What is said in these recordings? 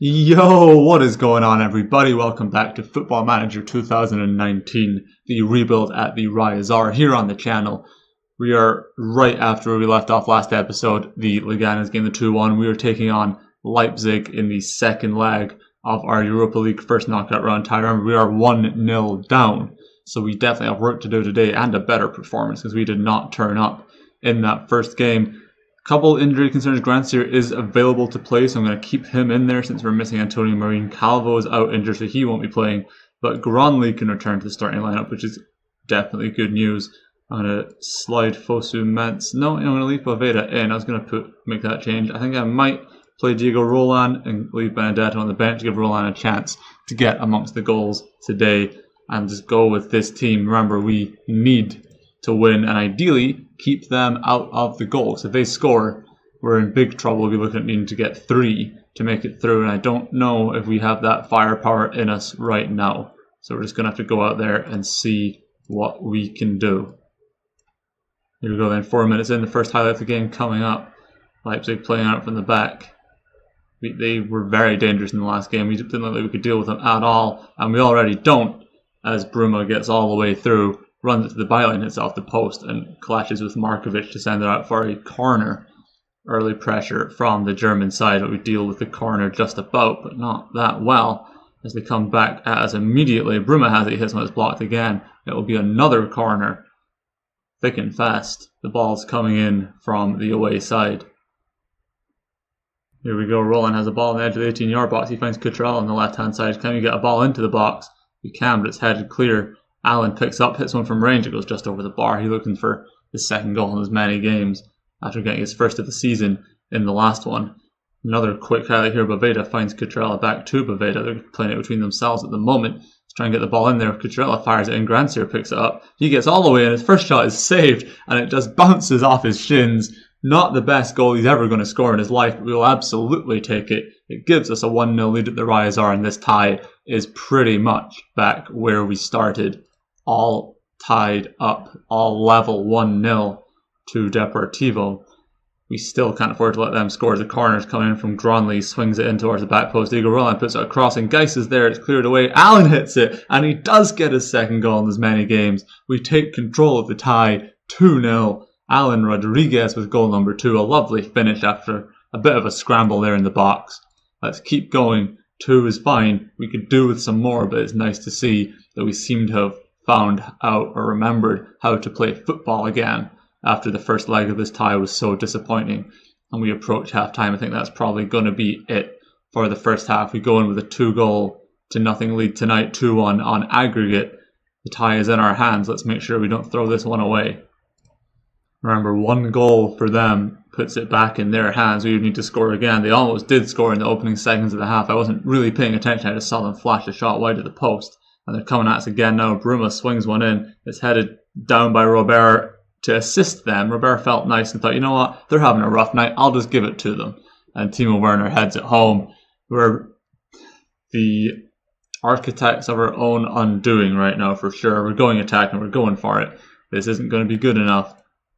Yo, what is going on, everybody? Welcome back to Football Manager 2019, the rebuild at the Riazor here on the channel. We are right after where we left off last episode, the Leganes game, the 2-1. We are taking on Leipzig in the second leg of our Europa League first knockout round tie. Remember, we are 1-0 down, so we definitely have work to do today and a better performance because we did not turn up in that first game. Couple injury concerns. Grandsir is available to play, so I'm going to keep him in there since we're missing Antonio Marine. Calvo is out injured, so he won't be playing. But Gronli can return to the starting lineup, which is definitely good news. I'm going to slide Fosu Ments. No, I'm going to leave Boveda in. I was going to make that change. I think I might play Diego Roland and leave Benedetto on the bench to give Roland a chance to get amongst the goals today and just go with this team. Remember, we need to win and ideally keep them out of the goal. So if they score, we're in big trouble. We'll be looking at needing to get 3 to make it through, and I don't know if we have that firepower in us right now. So we're just going to have to go out there and see what we can do. Here we go then, 4 minutes in, the first highlight of the game coming up. Leipzig playing out from the back. They were very dangerous in the last game. We didn't look like we could deal with them at all, and we already don't, as Bruma gets all the way through, runs it to the byline, hits off the post, and clashes with Markovic to send it out for a corner. Early pressure from the German side, but we deal with the corner just about, but not that well, as they come back at us immediately. Bruma has it, he hits when it's blocked again. It will be another corner. Thick and fast. The ball's coming in from the away side. Here we go, Roland has a ball on the edge of the 18-yard box. He finds Cottrell on the left-hand side. Can we get a ball into the box? We can, but it's headed clear. Allen picks up, hits one from range, it goes just over the bar. He's looking for his second goal in as many games after getting his first of the season in the last one. Another quick highlight here, Boveda finds Cutrella back to Boveda. They're playing it between themselves at the moment. He's trying to get the ball in there. Cutrella fires it in, Grandsir picks it up. He gets all the way in, his first shot is saved, and it just bounces off his shins. Not the best goal he's ever going to score in his life, but we'll absolutely take it. It gives us a 1-0 lead at the Riazor, and this tie is pretty much back where we started. All tied up, all level 1-0 to Deportivo. We still can't afford to let them score. The corner's coming in from Gronli, swings it in towards the back post. Diego Roland puts it across, and Geis is there. It's cleared away. Allen hits it, and he does get his second goal in as many games. We take control of the tie, 2-0. Alan Rodriguez with goal number 2. A lovely finish after a bit of a scramble there in the box. Let's keep going. 2 is fine. We could do with some more, but it's nice to see that we seem to have found out or remembered how to play football again after the first leg of this tie was so disappointing. And we approach half-time. I think that's probably going to be it for the first half. We go in with a 2-0 lead tonight, 2-1 on aggregate. The tie is in our hands. Let's make sure we don't throw this one away. Remember, 1 goal for them puts it back in their hands. We would need to score again. They almost did score in the opening seconds of the half. I wasn't really paying attention. I just saw them flash a shot wide of the post. And they're coming at us again now. Bruma swings one in. It's headed down by Robert to assist them. Robert felt nice and thought, you know what? They're having a rough night. I'll just give it to them. And Timo Werner heads it home. We're the architects of our own undoing right now for sure. We're going attacking. We're going for it. This isn't going to be good enough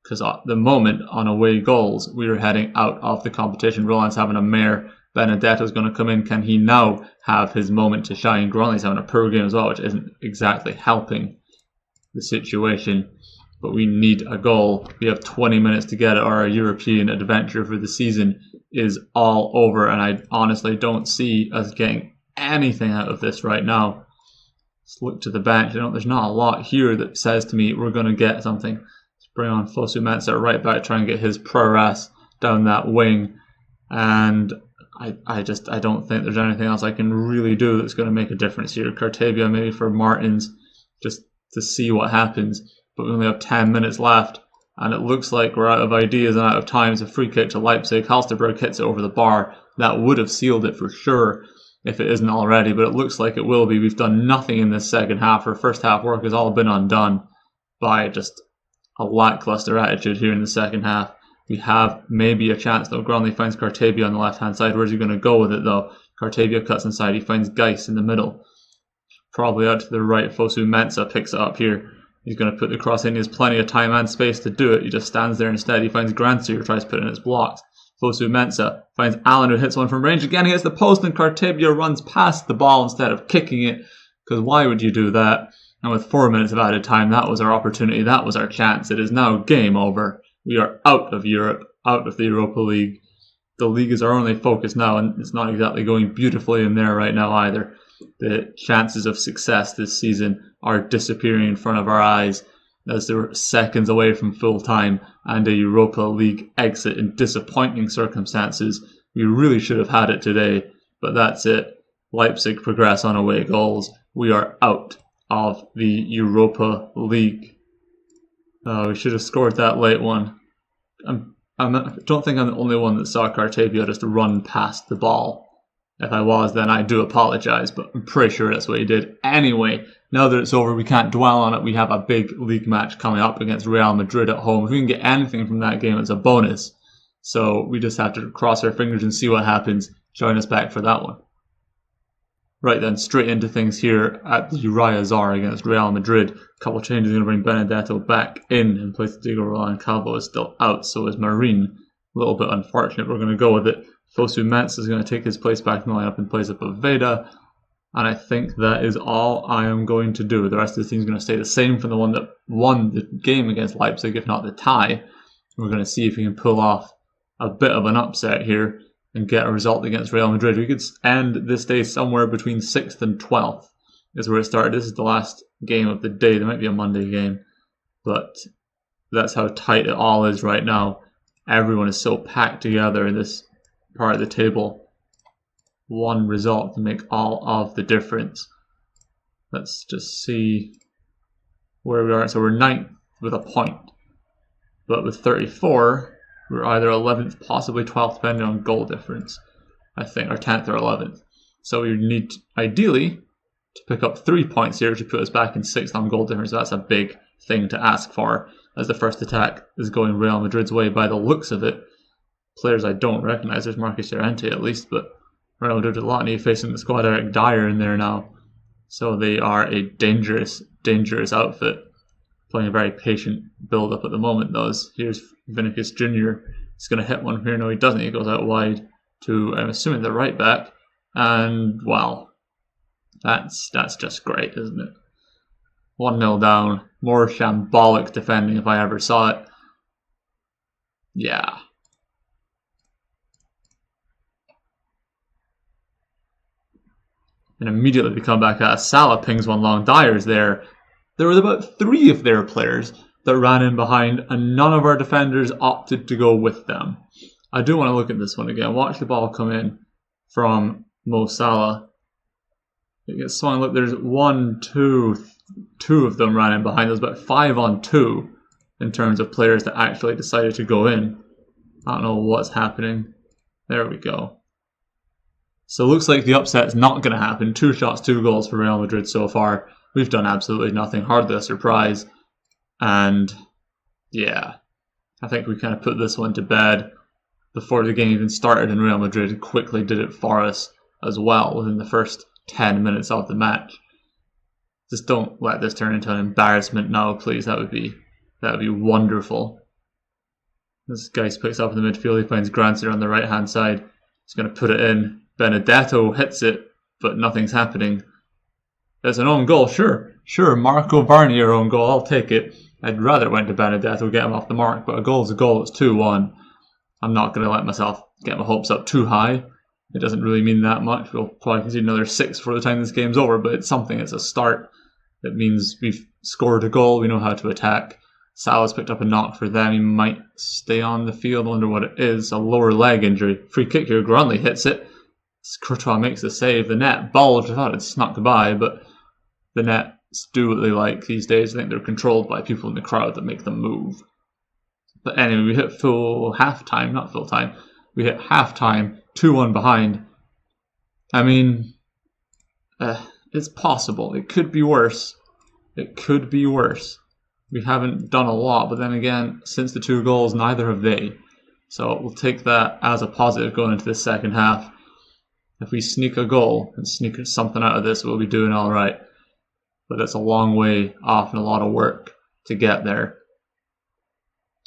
because at the moment on away goals, we are heading out of the competition. Roland's having a mare. Benedetto's going to come in. Can he now have his moment to shine? Gronli's having a poor game as well, which isn't exactly helping the situation. But we need a goal. We have 20 minutes to get it, or our European adventure for the season is all over. And I honestly don't see us getting anything out of this right now. Let's look to the bench. There's not a lot here that says to me we're going to get something. Let's bring on Fosu Mensah right back, try and get his prowess down that wing. And I don't think there's anything else I can really do that's going to make a difference here. Cartavia maybe for Martins, just to see what happens. But we only have 10 minutes left, and it looks like we're out of ideas and out of time. It's a free kick to Leipzig. Halsterberg hits it over the bar. That would have sealed it for sure if it isn't already, but it looks like it will be. We've done nothing in this second half. Our first half work has all been undone by just a lackluster attitude here in the second half. We have maybe a chance though. Gronli finds Cartavia on the left-hand side. Where's he going to go with it though? Cartavia cuts inside. He finds Geis in the middle. Probably out to the right. Fosu Mensah picks it up here. He's going to put the cross in. He has plenty of time and space to do it. He just stands there instead. He finds Grandsir, tries to put it in his blocks. Fosu Mensah finds Allen, who hits one from range. Again, he hits the post, and Cartebia runs past the ball instead of kicking it. Because why would you do that? And with 4 minutes of added time, that was our opportunity. That was our chance. It is now game over. We are out of Europe, out of the Europa League. The league is our only focus now, and it's not exactly going beautifully in there right now either. The chances of success this season are disappearing in front of our eyes as they were seconds away from full time and a Europa League exit in disappointing circumstances. We really should have had it today, but that's it. Leipzig progress on away goals. We are out of the Europa League. We should have scored that late one. I don't think I'm the only one that saw Cartebia just run past the ball. If I was, then I do apologise, but I'm pretty sure that's what he did. Anyway, now that it's over, we can't dwell on it. We have a big league match coming up against Real Madrid at home. If we can get anything from that game, it's a bonus. So we just have to cross our fingers and see what happens. Join us back for that one. Right then, straight into things here at the Riazor against Real Madrid. A couple of changes are going to bring Benedetto back in place of Diego Roland. Calvo is still out, so is Marine. A little bit unfortunate, we're going to go with it. Fosu Mensah is going to take his place back in the lineup in place of Poveda. And I think that is all I am going to do. The rest of the team is going to stay the same from the one that won the game against Leipzig, if not the tie. We're going to see if we can pull off a bit of an upset here and get a result against Real Madrid. We could end this day somewhere between 6th and 12th is where it started. This is the last game of the day. There might be a Monday game, but that's how tight it all is right now. Everyone is so packed together in this part of the table. One result can make all of the difference. Let's just see where we are. So we're 9th with a point, but with 34, we're either 11th, possibly 12th, depending on goal difference, I think, or 10th or 11th. So we need, ideally, to pick up 3 points here to put us back in 6th on goal difference. So that's a big thing to ask for, as the first attack is going Real Madrid's way by the looks of it. Players I don't recognise. There's Marcus Llorente at least, but Real Madrid a lot need facing the squad. Eric Dyer in there now. So they are a dangerous, dangerous outfit. Playing a very patient build-up at the though. Here's Vinicius Jr. He's going to hit one here. No, he doesn't. He goes out wide to, I'm assuming, the right back. And, wow, that's just great, isn't it? 1-0 down. More shambolic defending if I ever saw it. Yeah. And immediately they come back at Salah pings one long. Dyer's there. There was about 3 of their players that ran in behind, and none of our defenders opted to go with them. I do want to look at this one again. Watch the ball come in from Mo Salah. It gets swung. Look, there's 2 of them ran in behind. There's about 5 on 2 in terms of players that actually decided to go in. I don't know what's happening. There we go. So it looks like the upset's not going to happen. 2 shots, 2 goals for Real Madrid so far. We've done absolutely nothing. Hardly a surprise. And yeah, I think we kind of put this one to bed before the game even started, and Real Madrid quickly did it for us as well within the first 10 minutes of the match. Just don't let this turn into an embarrassment now, please. That would be wonderful. This guy picks up in the midfield. He finds Grancer on the right hand side. He's going to put it in. Benedetto hits it, but nothing's happening. There's an own goal, sure, Marco Varnier own goal, I'll take it. I'd rather it went to Benedetto, get him off the mark, but a goal's a goal, it's 2-1. I'm not going to let myself get my hopes up too high. It doesn't really mean that much. We'll probably concede another 6 before the time this game's over, but it's something, it's a start. It means we've scored a goal, we know how to attack. Salah's picked up a knock for them, he might stay on the field, I wonder what it is, a lower leg injury. Free kick here, Grunley hits it. Courtois makes the save, the net bulged, I thought it snuck by, but the nets do what they like these days. I think they're controlled by people in the crowd that make them move. But anyway, we hit full half-time, not full-time. We hit half-time, 2-1 behind. I mean, it's possible. It could be worse. It could be worse. We haven't done a lot, but then again, since the 2 goals, neither have they. So we'll take that as a positive going into the second half. If we sneak a goal and sneak something out of this, we'll be doing all right. But it's a long way off and a lot of work to get there.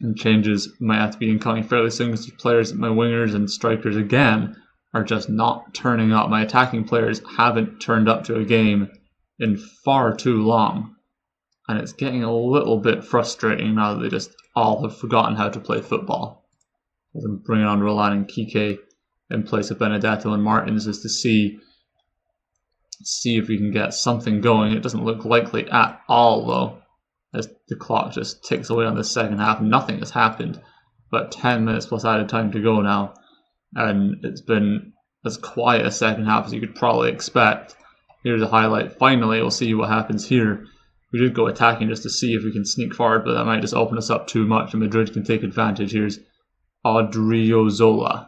And changes might have to be incoming fairly soon because players, my wingers and strikers again, are just not turning up. My attacking players haven't turned up to a game in far too long. And it's getting a little bit frustrating now that they just all have forgotten how to play football. As I'm bringing on Roland and Kike in place of Benedetto and Martins is to see if we can get something going. It doesn't look likely at all though, as the clock just ticks away on the second half. Nothing has happened, but 10 minutes plus added time to go now, and it's been as quiet a second half as you could probably expect. Here's a highlight. Finally, we'll see what happens here. We did go attacking just to see if we can sneak forward, but that might just open us up too much, and Madrid can take advantage. Here's Odriozola.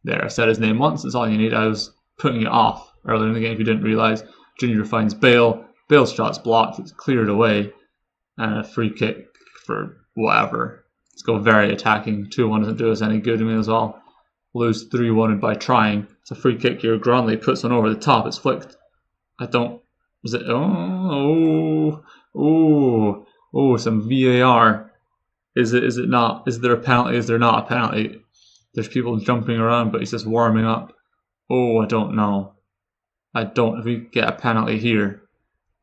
There, I said his name once, that's all you need. I was putting it off earlier in the game if you didn't realise. Junior finds Bale. Bale's shot's blocked, it's cleared away. And a free kick for whatever. Let's go very attacking. 2-1 doesn't do us any good. We may as well lose 3-1 by trying. It's a free kick here. Gronley puts one over the top. It's flicked. Was it? Some VAR. Is it not? Is there a penalty? Is there not a penalty? There's people jumping around, but he's just warming up. I don't know. If we get a penalty here,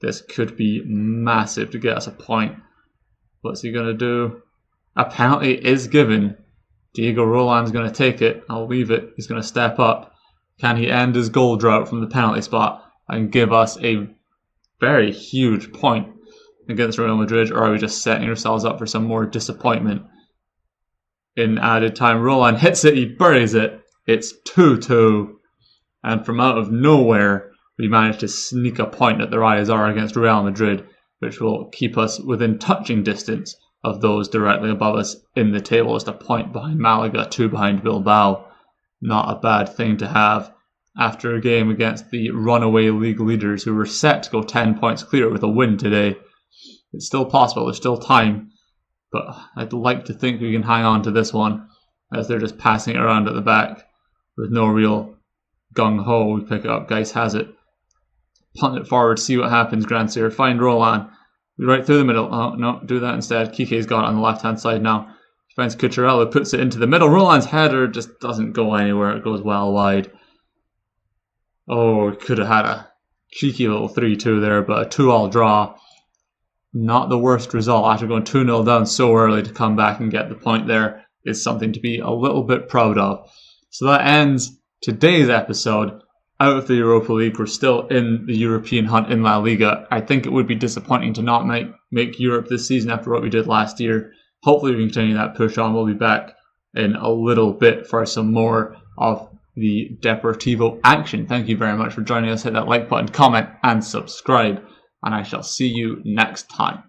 this could be massive to get us a point. What's he going to do? A penalty is given. Diego Roland's going to take it. I'll leave it. He's going to step up. Can he end his goal drought from the penalty spot and give us a very huge point against Real Madrid, or are we just setting ourselves up for some more disappointment? In added time, Roland hits it, he buries it. It's 2-2. And from out of nowhere, we managed to sneak a point at the Riazor against Real Madrid, which will keep us within touching distance of those directly above us in the table. Just a point behind Malaga, 2 behind Bilbao. Not a bad thing to have after a game against the runaway league leaders who were set to go 10 points clear with a win today. It's still possible, there's still time, but I'd like to think we can hang on to this one as they're just passing it around at the back with no real gung-ho. We pick it up, Geis has it. Punt it forward, see what happens, Grandsir. Find Roland. Right through the middle. Oh, no, do that instead. Kike's got it on the left-hand side now. Finds Cucurella, puts it into the middle. Roland's header just doesn't go anywhere. It goes well wide. We could have had a cheeky little 3-2 there, but a 2-2 draw. Not the worst result after going 2-0 down so early. To come back and get the point there is something to be a little bit proud of. So that ends today's episode. Out of the Europa League, we're still in the European hunt in La Liga. I think it would be disappointing to not make Europe this season after what we did last year. Hopefully we can continue that push on. We'll be back in a little bit for some more of the Deportivo action. Thank you very much for joining us. Hit that like button, comment and subscribe, and I shall see you next time.